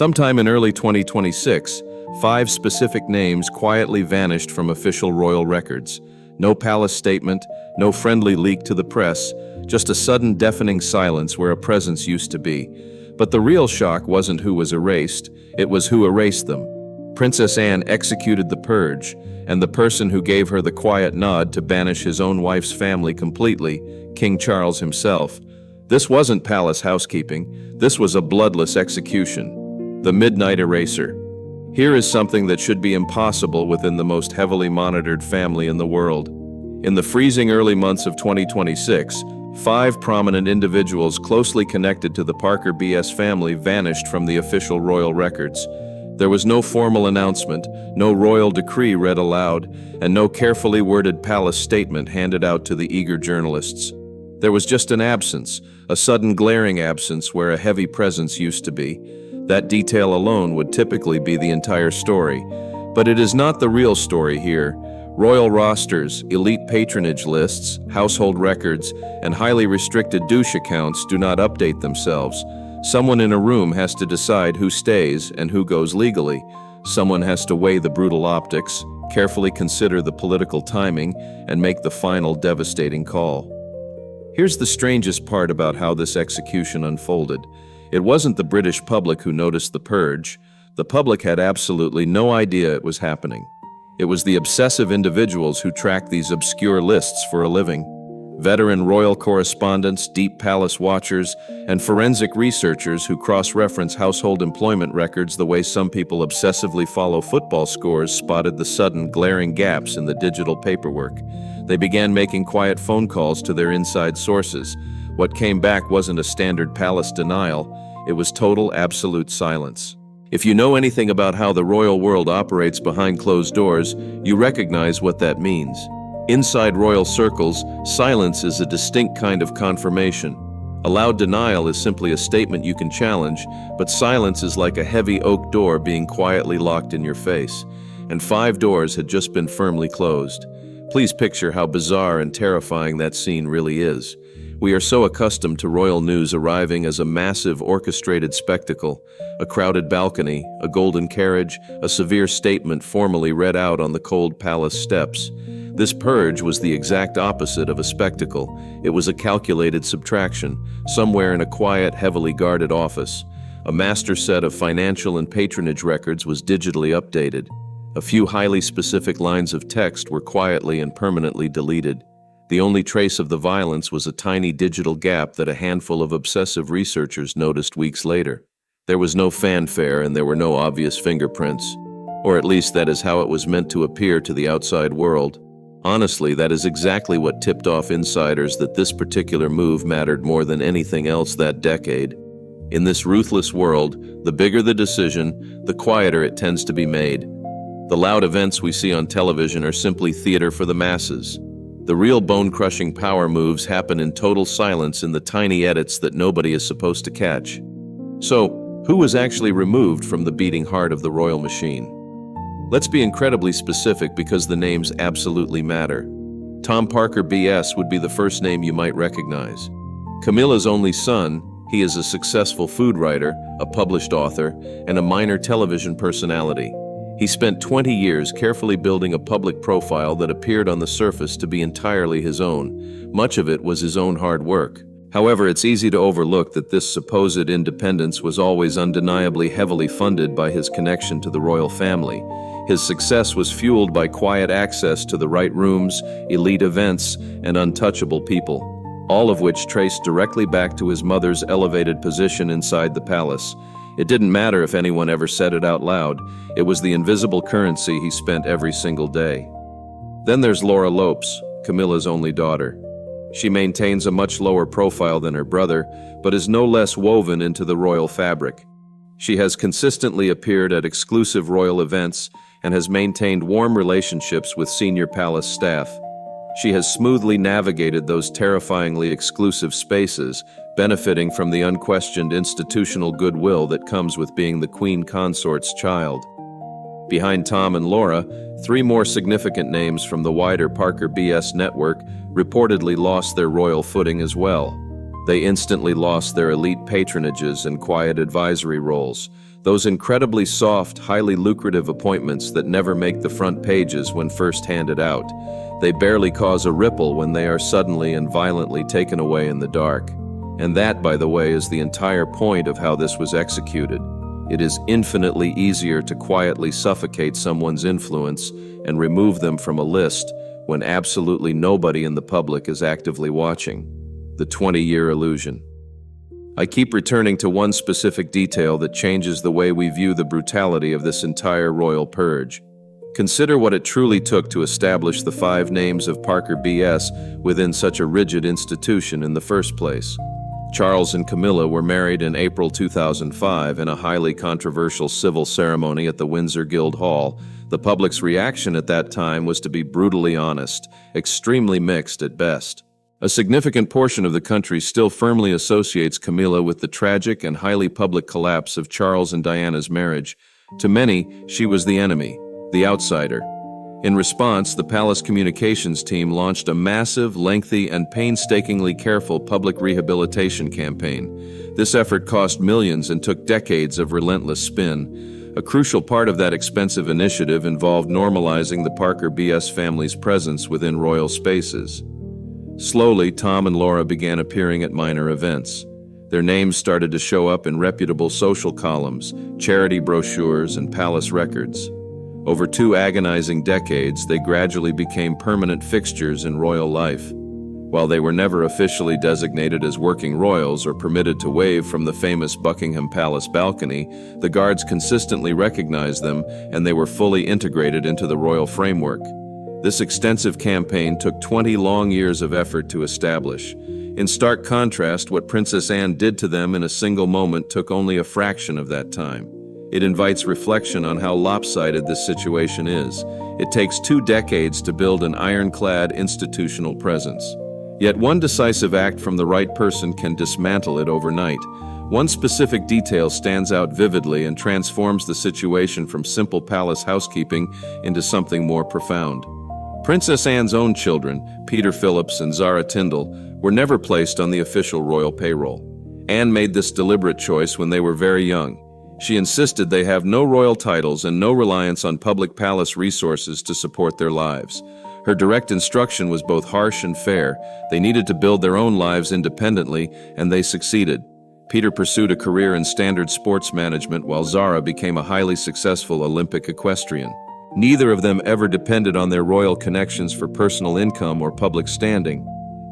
Sometime in early 2026, 5 specific names quietly vanished from official royal records. No palace statement, no friendly leak to the press, just a sudden deafening silence where a presence used to be. But the real shock wasn't who was erased, it was who erased them. Princess Anne executed the purge, and the person who gave her the quiet nod to banish his own wife's family completely, King Charles himself. This wasn't palace housekeeping, this was a bloodless execution. The Midnight Eraser. Here is something that should be impossible within the most heavily monitored family in the world. In the freezing early months of 2026, 5 prominent individuals closely connected to the Parker BS family vanished from the official royal records. There was no formal announcement, no royal decree read aloud, and no carefully worded palace statement handed out to the eager journalists. There was just an absence, a sudden glaring absence where a heavy presence used to be. That detail alone would typically be the entire story. But it is not the real story here. Royal rosters, elite patronage lists, household records, and highly restricted douche accounts do not update themselves. Someone in a room has to decide who stays and who goes legally. Someone has to weigh the brutal optics, carefully consider the political timing, and make the final devastating call. Here's the strangest part about how this execution unfolded. It wasn't the British public who noticed the purge. The public had absolutely no idea it was happening. It was the obsessive individuals who tracked these obscure lists for a living. Veteran royal correspondents, deep palace watchers, and forensic researchers who cross-reference household employment records the way some people obsessively follow football scores spotted the sudden, glaring gaps in the digital paperwork. They began making quiet phone calls to their inside sources. What came back wasn't a standard palace denial, it was total, absolute silence. If you know anything about how the royal world operates behind closed doors, you recognize what that means. Inside royal circles, silence is a distinct kind of confirmation. A loud denial is simply a statement you can challenge, but silence is like a heavy oak door being quietly locked in your face. And 5 doors had just been firmly closed. Please picture how bizarre and terrifying that scene really is. We are so accustomed to royal news arriving as a massive orchestrated spectacle, a crowded balcony, a golden carriage, a severe statement formally read out on the cold palace steps. This purge was the exact opposite of a spectacle. It was a calculated subtraction, somewhere in a quiet, heavily guarded office. A master set of financial and patronage records was digitally updated. A few highly specific lines of text were quietly and permanently deleted. The only trace of the violence was a tiny digital gap that a handful of obsessive researchers noticed weeks later. There was no fanfare and there were no obvious fingerprints. Or at least that is how it was meant to appear to the outside world. Honestly, that is exactly what tipped off insiders that this particular move mattered more than anything else that decade. In this ruthless world, the bigger the decision, the quieter it tends to be made. The loud events we see on television are simply theater for the masses. The real bone-crushing power moves happen in total silence in the tiny edits that nobody is supposed to catch. So, who was actually removed from the beating heart of the royal machine? Let's be incredibly specific because the names absolutely matter. Tom Parker BS would be the first name you might recognize. Camilla's only son, he is a successful food writer, a published author, and a minor television personality. He spent 20 years carefully building a public profile that appeared on the surface to be entirely his own. Much of it was his own hard work. However, it's easy to overlook that this supposed independence was always undeniably heavily funded by his connection to the royal family. His success was fueled by quiet access to the right rooms, elite events, and untouchable people, all of which traced directly back to his mother's elevated position inside the palace. It didn't matter if anyone ever said it out loud. It was the invisible currency he spent every single day. Then there's Laura Lopes, Camilla's only daughter. She maintains a much lower profile than her brother, but is no less woven into the royal fabric. She has consistently appeared at exclusive royal events and has maintained warm relationships with senior palace staff. She has smoothly navigated those terrifyingly exclusive spaces, benefiting from the unquestioned institutional goodwill that comes with being the Queen Consort's child. Behind Tom and Laura, 3 more significant names from the wider Parker BS network reportedly lost their royal footing as well. They instantly lost their elite patronages and quiet advisory roles. Those incredibly soft, highly lucrative appointments that never make the front pages when first handed out. They barely cause a ripple when they are suddenly and violently taken away in the dark. And that, by the way, is the entire point of how this was executed. It is infinitely easier to quietly suffocate someone's influence and remove them from a list when absolutely nobody in the public is actively watching. The 20-year illusion. I keep returning to one specific detail that changes the way we view the brutality of this entire royal purge. Consider what it truly took to establish the 5 names of Parker BS within such a rigid institution in the first place. Charles and Camilla were married in April 2005 in a highly controversial civil ceremony at the Windsor Guildhall. The public's reaction at that time was to be brutally honest, extremely mixed at best. A significant portion of the country still firmly associates Camilla with the tragic and highly public collapse of Charles and Diana's marriage. To many, she was the enemy, the outsider. In response, the palace communications team launched a massive, lengthy, and painstakingly careful public rehabilitation campaign. This effort cost millions and took decades of relentless spin. A crucial part of that expensive initiative involved normalizing the Parker BS family's presence within royal spaces. Slowly, Tom and Laura began appearing at minor events. Their names started to show up in reputable social columns, charity brochures, and palace records. Over 2 agonizing decades, they gradually became permanent fixtures in royal life. While they were never officially designated as working royals or permitted to wave from the famous Buckingham Palace balcony, the guards consistently recognized them, and they were fully integrated into the royal framework. This extensive campaign took 20 long years of effort to establish. In stark contrast, what Princess Anne did to them in a single moment took only a fraction of that time. It invites reflection on how lopsided this situation is. It takes 2 decades to build an ironclad institutional presence. Yet one decisive act from the right person can dismantle it overnight. One specific detail stands out vividly and transforms the situation from simple palace housekeeping into something more profound. Princess Anne's own children, Peter Phillips and Zara Tyndall, were never placed on the official royal payroll. Anne made this deliberate choice when they were very young. She insisted they have no royal titles and no reliance on public palace resources to support their lives. Her direct instruction was both harsh and fair. They needed to build their own lives independently, and they succeeded. Peter pursued a career in standard sports management, while Zara became a highly successful Olympic equestrian. Neither of them ever depended on their royal connections for personal income or public standing.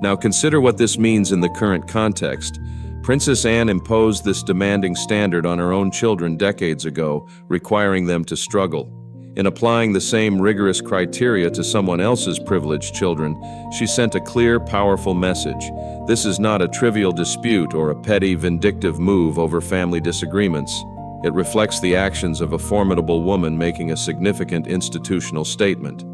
Now consider what this means in the current context. Princess Anne imposed this demanding standard on her own children decades ago, requiring them to struggle. In applying the same rigorous criteria to someone else's privileged children, she sent a clear, powerful message. This is not a trivial dispute or a petty, vindictive move over family disagreements. It reflects the actions of a formidable woman making a significant institutional statement.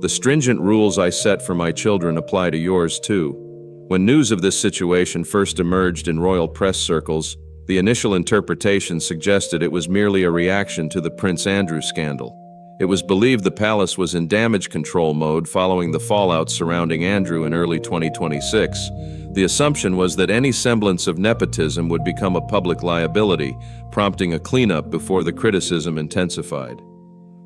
The stringent rules I set for my children apply to yours too. When news of this situation first emerged in royal press circles, the initial interpretation suggested it was merely a reaction to the Prince Andrew scandal. It was believed the palace was in damage control mode following the fallout surrounding Andrew in early 2026. The assumption was that any semblance of nepotism would become a public liability, prompting a cleanup before the criticism intensified.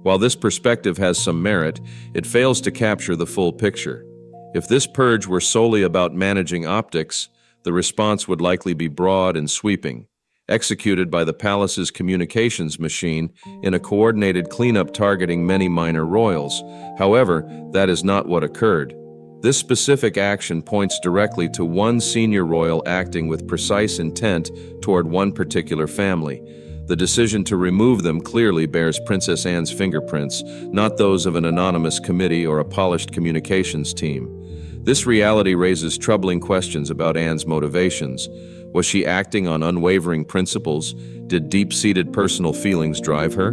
While this perspective has some merit, it fails to capture the full picture. If this purge were solely about managing optics, the response would likely be broad and sweeping, executed by the palace's communications machine in a coordinated cleanup targeting many minor royals. However, that is not what occurred. This specific action points directly to one senior royal acting with precise intent toward one particular family. The decision to remove them clearly bears Princess Anne's fingerprints, not those of an anonymous committee or a polished communications team. This reality raises troubling questions about Anne's motivations. Was she acting on unwavering principles? Did deep-seated personal feelings drive her?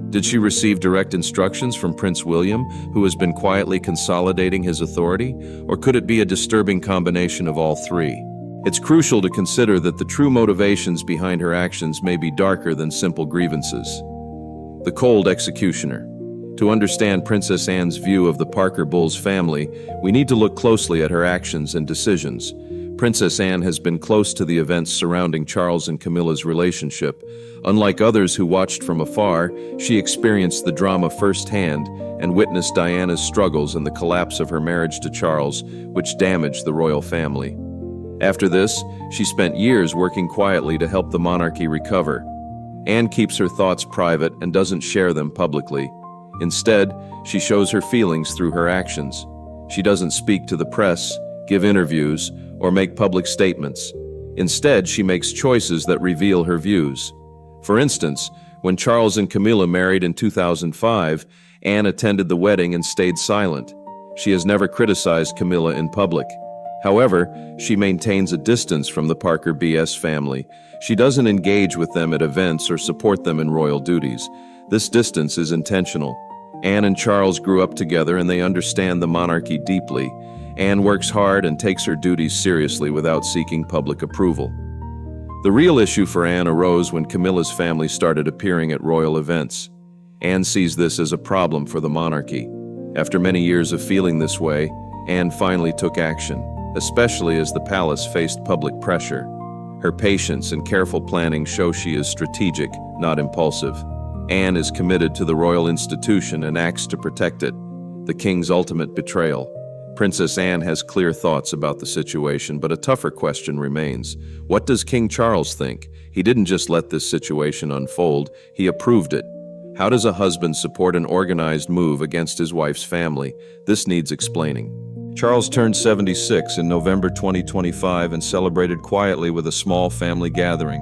Did she receive direct instructions from Prince William, who has been quietly consolidating his authority? Or could it be a disturbing combination of all three? It's crucial to consider that the true motivations behind her actions may be darker than simple grievances. The cold executioner. To understand Princess Anne's view of the Parker Bowles family, we need to look closely at her actions and decisions. Princess Anne has been close to the events surrounding Charles and Camilla's relationship. Unlike others who watched from afar, she experienced the drama firsthand and witnessed Diana's struggles and the collapse of her marriage to Charles, which damaged the royal family. After this, she spent years working quietly to help the monarchy recover. Anne keeps her thoughts private and doesn't share them publicly. Instead, she shows her feelings through her actions. She doesn't speak to the press, give interviews, or make public statements. Instead, she makes choices that reveal her views. For instance, when Charles and Camilla married in 2005, Anne attended the wedding and stayed silent. She has never criticized Camilla in public. However, she maintains a distance from the Parker BS family. She doesn't engage with them at events or support them in royal duties. This distance is intentional. Anne and Charles grew up together and they understand the monarchy deeply. Anne works hard and takes her duties seriously without seeking public approval. The real issue for Anne arose when Camilla's family started appearing at royal events. Anne sees this as a problem for the monarchy. After many years of feeling this way, Anne finally took action, especially as the palace faced public pressure. Her patience and careful planning show she is strategic, not impulsive. Anne is committed to the royal institution and acts to protect it, the king's ultimate betrayal. Princess Anne has clear thoughts about the situation, but a tougher question remains. What does King Charles think? He didn't just let this situation unfold, he approved it. How does a husband support an organized move against his wife's family? This needs explaining. Charles turned 76 in November 2025 and celebrated quietly with a small family gathering.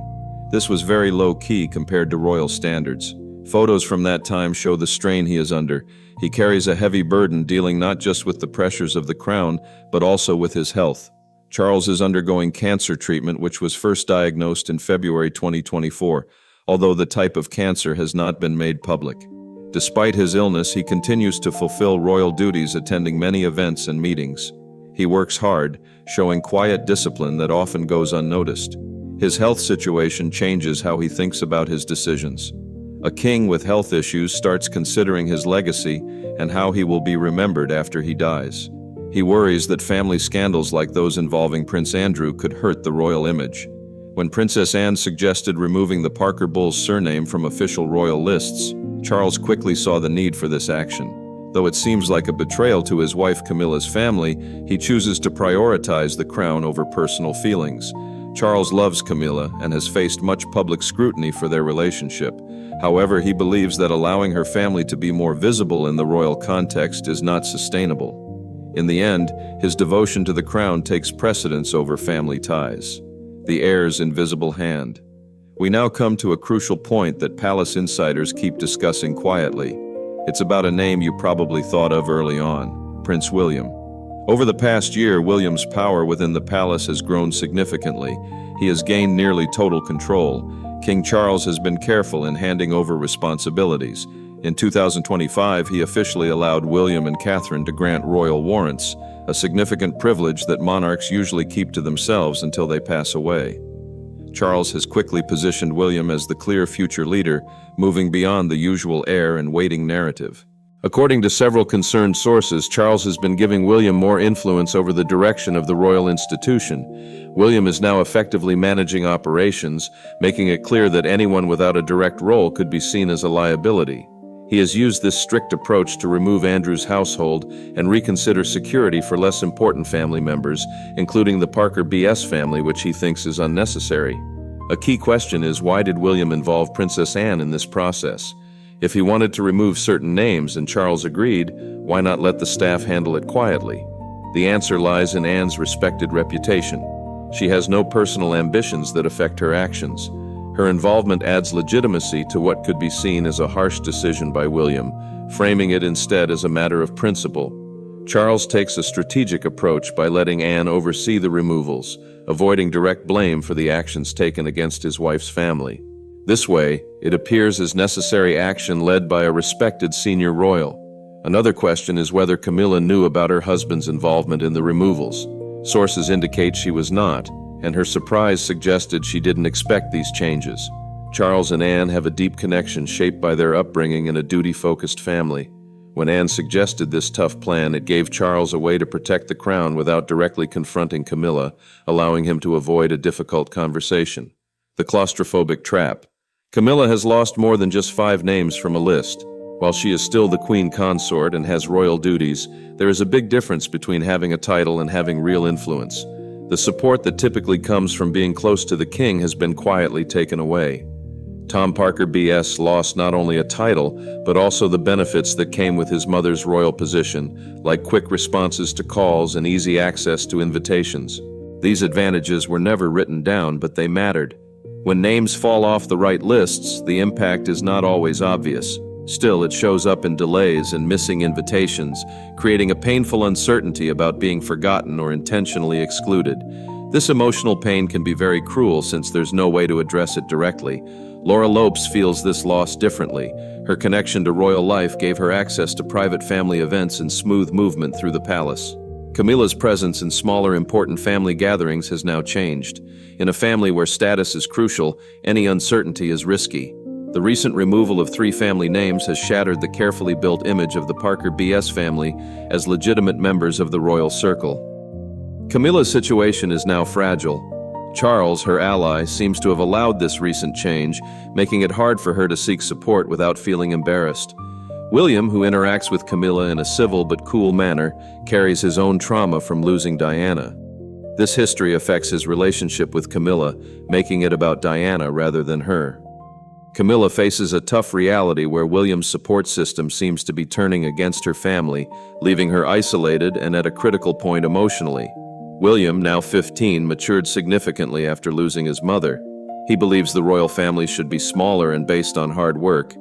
This was very low-key compared to royal standards. Photos from that time show the strain he is under. He carries a heavy burden dealing not just with the pressures of the crown, but also with his health. Charles is undergoing cancer treatment, which was first diagnosed in February 2024, although the type of cancer has not been made public. Despite his illness, he continues to fulfill royal duties, attending many events and meetings. He works hard, showing quiet discipline that often goes unnoticed. His health situation changes how he thinks about his decisions. A king with health issues starts considering his legacy and how he will be remembered after he dies. He worries that family scandals like those involving Prince Andrew could hurt the royal image. When Princess Anne suggested removing the Parker Bulls surname from official royal lists, Charles quickly saw the need for this action. Though it seems like a betrayal to his wife Camilla's family, he chooses to prioritize the crown over personal feelings. Charles loves Camilla and has faced much public scrutiny for their relationship. However, he believes that allowing her family to be more visible in the royal context is not sustainable. In the end, his devotion to the crown takes precedence over family ties. The heir's invisible hand. We now come to a crucial point that palace insiders keep discussing quietly. It's about a name you probably thought of early on, Prince William. Over the past year, William's power within the palace has grown significantly. He has gained nearly total control. King Charles has been careful in handing over responsibilities. In 2025, he officially allowed William and Catherine to grant royal warrants, a significant privilege that monarchs usually keep to themselves until they pass away. Charles has quickly positioned William as the clear future leader, moving beyond the usual heir and waiting narrative. According to several concerned sources, Charles has been giving William more influence over the direction of the royal institution. William is now effectively managing operations, making it clear that anyone without a direct role could be seen as a liability. He has used this strict approach to remove Andrew's household and reconsider security for less important family members, including the Parker BS family, which he thinks is unnecessary. A key question is, why did William involve Princess Anne in this process? If he wanted to remove certain names and Charles agreed, why not let the staff handle it quietly? The answer lies in Anne's respected reputation. She has no personal ambitions that affect her actions. Her involvement adds legitimacy to what could be seen as a harsh decision by William, framing it instead as a matter of principle. Charles takes a strategic approach by letting Anne oversee the removals, avoiding direct blame for the actions taken against his wife's family. This way, it appears as necessary action led by a respected senior royal. Another question is whether Camilla knew about her husband's involvement in the removals. Sources indicate she was not, and her surprise suggested she didn't expect these changes. Charles and Anne have a deep connection shaped by their upbringing in a duty-focused family. When Anne suggested this tough plan, it gave Charles a way to protect the crown without directly confronting Camilla, allowing him to avoid a difficult conversation. The claustrophobic trap. Camilla has lost more than just 5 names from a list. While she is still the queen consort and has royal duties, there is a big difference between having a title and having real influence. The support that typically comes from being close to the king has been quietly taken away. Tom Parker BS lost not only a title, but also the benefits that came with his mother's royal position, like quick responses to calls and easy access to invitations. These advantages were never written down, but they mattered. When names fall off the right lists, the impact is not always obvious. Still, it shows up in delays and missing invitations, creating a painful uncertainty about being forgotten or intentionally excluded. This emotional pain can be very cruel since there's no way to address it directly. Laura Lopes feels this loss differently. Her connection to royal life gave her access to private family events and smooth movement through the palace. Camilla's presence in smaller, important family gatherings has now changed. In a family where status is crucial, any uncertainty is risky. The recent removal of 3 family names has shattered the carefully built image of the Parker BS family as legitimate members of the royal circle. Camilla's situation is now fragile. Charles, her ally, seems to have allowed this recent change, making it hard for her to seek support without feeling embarrassed. William, who interacts with Camilla in a civil but cool manner, carries his own trauma from losing Diana. This history affects his relationship with Camilla, making it about Diana rather than her. Camilla faces a tough reality where William's support system seems to be turning against her family, leaving her isolated and at a critical point emotionally. William, now 15, matured significantly after losing his mother. He believes the royal family should be smaller and based on hard work.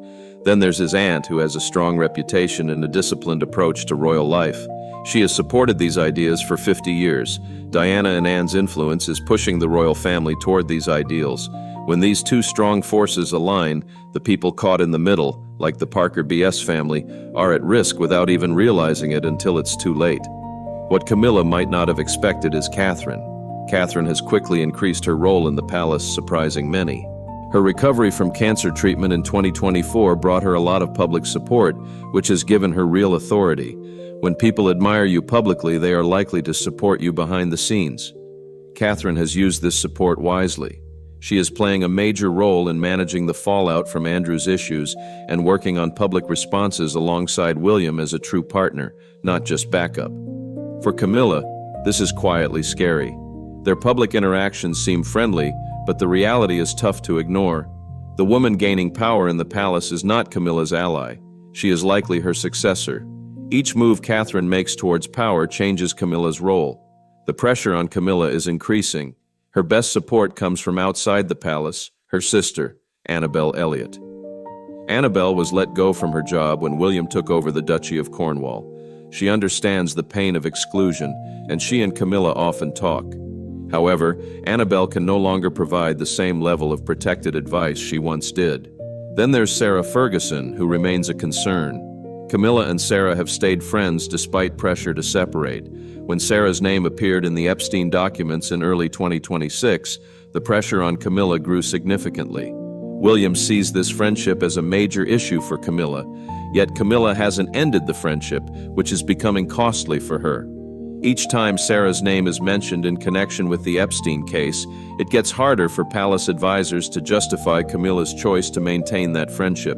Then there's his aunt, who has a strong reputation and a disciplined approach to royal life. She has supported these ideas for 50 years. Diana and Anne's influence is pushing the royal family toward these ideals. When these 2 strong forces align, the people caught in the middle, like the Parker BS family, are at risk without even realizing it until it's too late. What Camilla might not have expected is Catherine. Catherine has quickly increased her role in the palace, surprising many. Her recovery from cancer treatment in 2024 brought her a lot of public support, which has given her real authority. When people admire you publicly, they are likely to support you behind the scenes. Catherine has used this support wisely. She is playing a major role in managing the fallout from Andrew's issues and working on public responses alongside William as a true partner, not just backup. For Camilla, this is quietly scary. Their public interactions seem friendly, but the reality is tough to ignore. The woman gaining power in the palace is not Camilla's ally. She is likely her successor. Each move Catherine makes towards power changes Camilla's role. The pressure on Camilla is increasing. Her best support comes from outside the palace, her sister, Annabel Elliot. Annabel was let go from her job when William took over the Duchy of Cornwall. She understands the pain of exclusion, and she and Camilla often talk. However, Annabel can no longer provide the same level of protected advice she once did. Then there's Sarah Ferguson, who remains a concern. Camilla and Sarah have stayed friends despite pressure to separate. When Sarah's name appeared in the Epstein documents in early 2026, the pressure on Camilla grew significantly. William sees this friendship as a major issue for Camilla, yet Camilla hasn't ended the friendship, which is becoming costly for her. Each time Sarah's name is mentioned in connection with the Epstein case, it gets harder for palace advisors to justify Camilla's choice to maintain that friendship.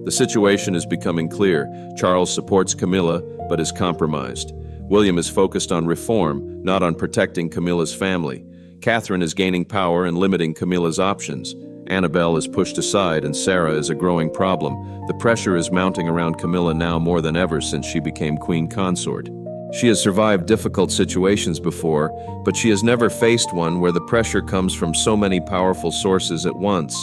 The situation is becoming clear. Charles supports Camilla, but is compromised. William is focused on reform, not on protecting Camilla's family. Catherine is gaining power and limiting Camilla's options. Annabel is pushed aside and Sarah is a growing problem. The pressure is mounting around Camilla now more than ever since she became queen consort. She has survived difficult situations before, but she has never faced one where the pressure comes from so many powerful sources at once.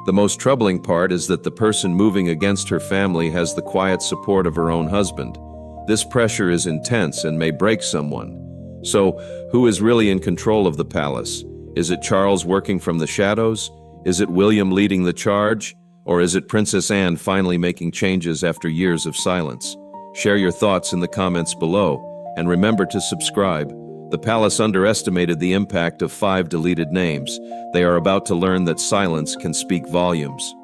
The most troubling part is that the person moving against her family has the quiet support of her own husband. This pressure is intense and may break someone. So, who is really in control of the palace? Is it Charles working from the shadows? Is it William leading the charge? Or is it Princess Anne finally making changes after years of silence? Share your thoughts in the comments below, and remember to subscribe. The palace underestimated the impact of 5 deleted names. They are about to learn that silence can speak volumes.